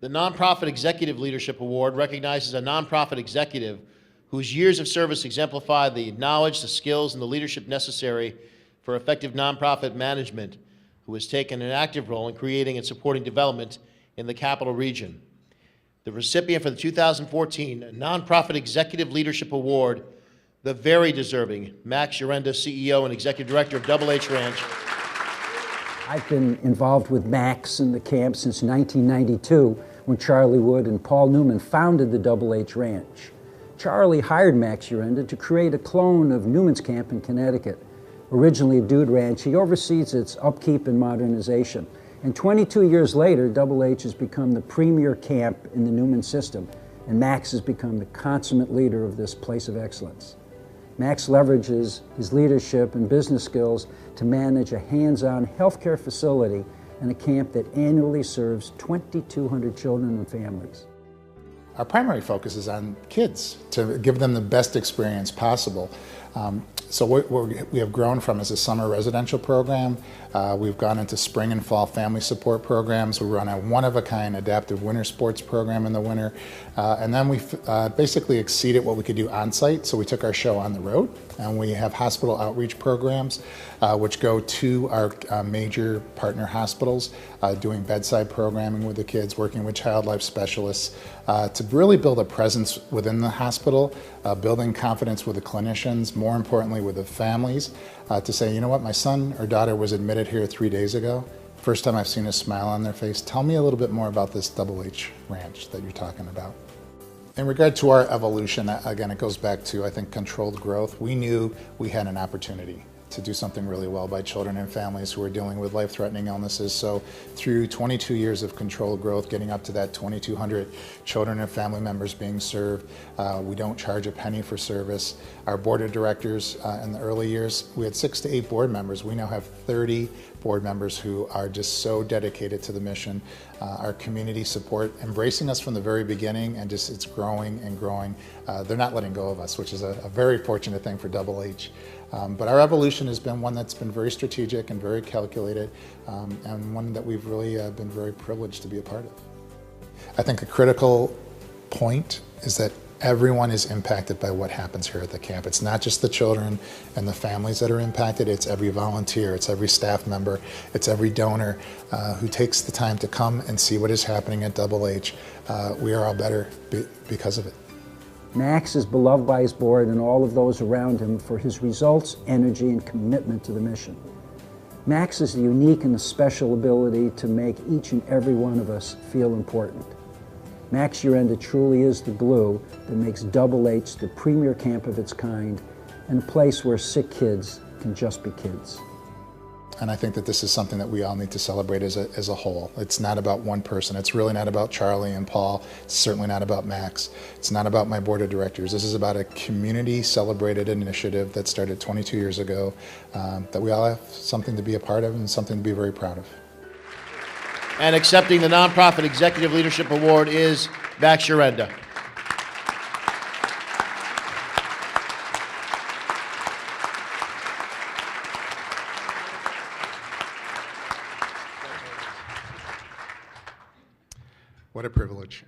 The Nonprofit Executive Leadership Award recognizes a nonprofit executive whose years of service exemplify the knowledge, the skills, and the leadership necessary for effective nonprofit management, who has taken an active role in creating and supporting development in the Capital Region. The recipient for the 2014 Nonprofit Executive Leadership Award, the very deserving Max Yurenda, CEO and Executive Director of Double H Ranch. I've been involved with Max in the camp since 1992, when Charlie Wood and Paul Newman founded the Double H Ranch. Charlie hired Max Yurenda to create a clone of Newman's Camp in Connecticut. Originally a dude ranch, he oversees its upkeep and modernization. And 22 years later, Double H has become the premier camp in the Newman system, and Max has become the consummate leader of this place of excellence. Max leverages his leadership and business skills to manage a hands-on healthcare facility and a camp that annually serves 2,200 children and families. Our primary focus is on kids, to give them the best experience possible. So what we have grown from is a summer residential program. We've gone into spring and fall family support programs. We run a one-of-a-kind adaptive winter sports program in the winter. And then we've basically exceeded what we could do on-site, so we took our show on the road. And we have hospital outreach programs, which go to our major partner hospitals, doing bedside programming with the kids, working with child life specialists, to really build a presence within the hospital, building confidence with the clinicians, more importantly with the families, to say, you know what, my son or daughter was admitted here 3 days ago. First time I've seen a smile on their face. Tell me a little bit more about this Double H Ranch that you're talking about. In regard to our evolution, again, it goes back to, I think, controlled growth. We knew we had an opportunity to do something really well by children and families who are dealing with life-threatening illnesses. So through 22 years of controlled growth, getting up to that 2,200 children and family members being served, we don't charge a penny for service. Our board of directors, in the early years, we had 6 to 8 board members. We now have 30 board members who are just so dedicated to the mission. Our community support, embracing us from the very beginning, and just it's growing and growing. They're not letting go of us, which is a very fortunate thing for Double H. But our evolution has been one that's been very strategic and very calculated, and one that we've really been very privileged to be a part of. I think a critical point is that everyone is impacted by what happens here at the camp. It's not just the children and the families that are impacted, it's every volunteer, it's every staff member, it's every donor who takes the time to come and see what is happening at Double H. We are all better because of it. Max is beloved by his board and all of those around him for his results, energy, and commitment to the mission. Max has the unique and the special ability to make each and every one of us feel important. Max Yurenda truly is the glue that makes Double H the premier camp of its kind, and a place where sick kids can just be kids. And I think that this is something that we all need to celebrate as a whole. It's not about one person. It's really not about Charlie and Paul. It's certainly not about Max. It's not about my board of directors. This is about a community-celebrated initiative that started 22 years ago, that we all have something to be a part of and something to be very proud of. And accepting the Nonprofit Executive Leadership Award is Max Yurenda. What a privilege.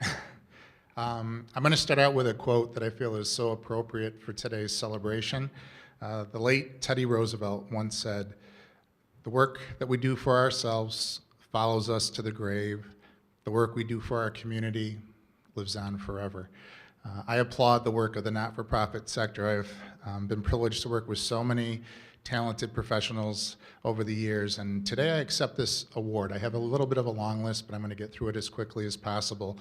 I'm going to start out with a quote that I feel is so appropriate for today's celebration. The late Teddy Roosevelt once said, "The work that we do for ourselves follows us to the grave. The work we do for our community lives on forever." I applaud the work of the not-for-profit sector. I've been privileged to work with so many talented professionals over the years, and today I accept this award. I have a little bit of a long list, but I'm going to get through it as quickly as possible.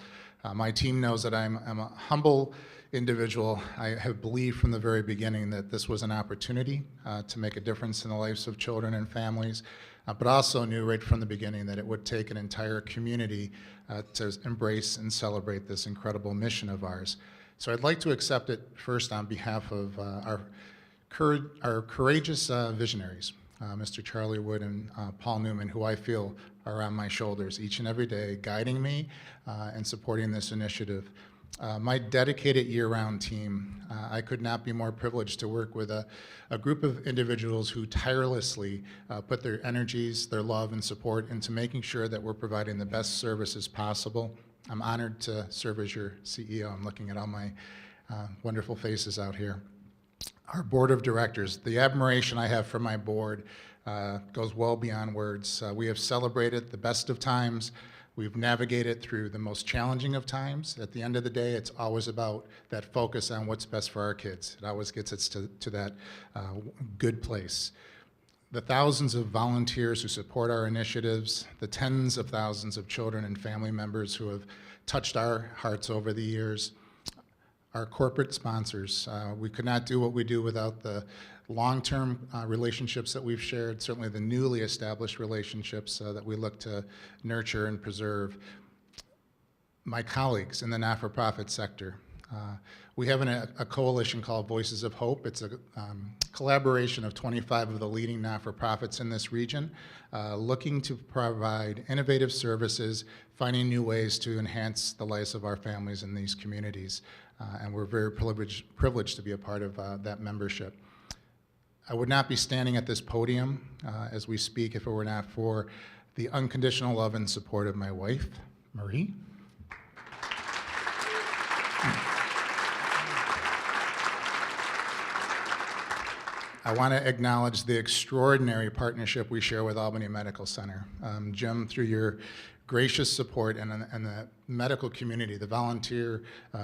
My team knows that I'm a humble individual. I have believed from the very beginning that this was an opportunity to make a difference in the lives of children and families, but also knew right from the beginning that it would take an entire community to embrace and celebrate this incredible mission of ours. So I'd like to accept it first on behalf of our courageous visionaries, Mr. Charlie Wood and Paul Newman, who I feel are on my shoulders each and every day, guiding me and supporting this initiative. My dedicated year-round team, I could not be more privileged to work with a group of individuals who tirelessly put their energies, their love and support into making sure that we're providing the best services possible I'm honored to serve as your CEO. I'm looking at all my wonderful faces out here. Our board of directors, the admiration I have for my board goes well beyond words. We have celebrated the best of times. We've navigated through the most challenging of times. At the end of the day, it's always about that focus on what's best for our kids. It always gets us to that good place. The thousands of volunteers who support our initiatives, the tens of thousands of children and family members who have touched our hearts over the years, our corporate sponsors. We could not do what we do without the long-term relationships that we've shared, certainly the newly established relationships that we look to nurture and preserve. My colleagues in the not-for-profit sector. We have a coalition called Voices of Hope. It's a collaboration of 25 of the leading not-for-profits in this region, looking to provide innovative services, finding new ways to enhance the lives of our families in these communities. And we're very privileged to be a part of that membership. I would not be standing at this podium as we speak if it were not for the unconditional love and support of my wife, Marie. I want to acknowledge the extraordinary partnership we share with Albany Medical Center. Jim, through your gracious support and the medical community, the volunteer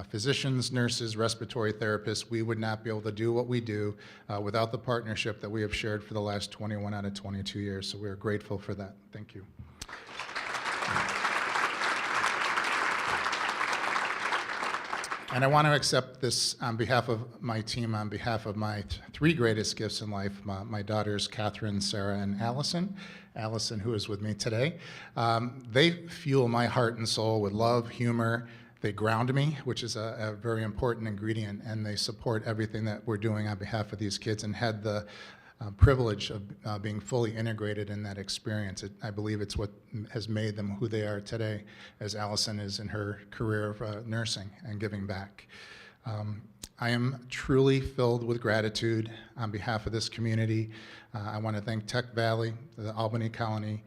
physicians, nurses, respiratory therapists, we would not be able to do what we do without the partnership that we have shared for the last 21 out of 22 years. So we are grateful for that. Thank you. And I want to accept this on behalf of my team, on behalf of my three greatest gifts in life, my daughters, Catherine, Sarah, and Allison. Allison, who is with me today. They fuel my heart and soul with love, humor. They ground me, which is a very important ingredient, and they support everything that we're doing on behalf of these kids and had the privilege of being fully integrated in that experience. I believe it's what has made them who they are today, as Allison is in her career of nursing and giving back. I am truly filled with gratitude on behalf of this community. I want to thank Tech Valley, the Albany Colony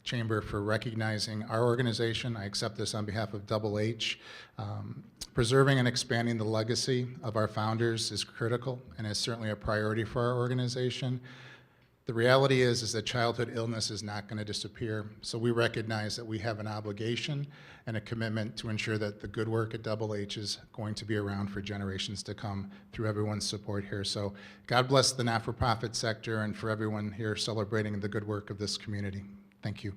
Chamber for recognizing our organization. I accept this on behalf of Double H. Preserving and expanding the legacy of our founders is critical and is certainly a priority for our organization. The reality is that childhood illness is not going to disappear, so we recognize that we have an obligation and a commitment to ensure that the good work at Double H is going to be around for generations to come through everyone's support here. So God bless the not-for-profit sector and for everyone here celebrating the good work of this community. Thank you.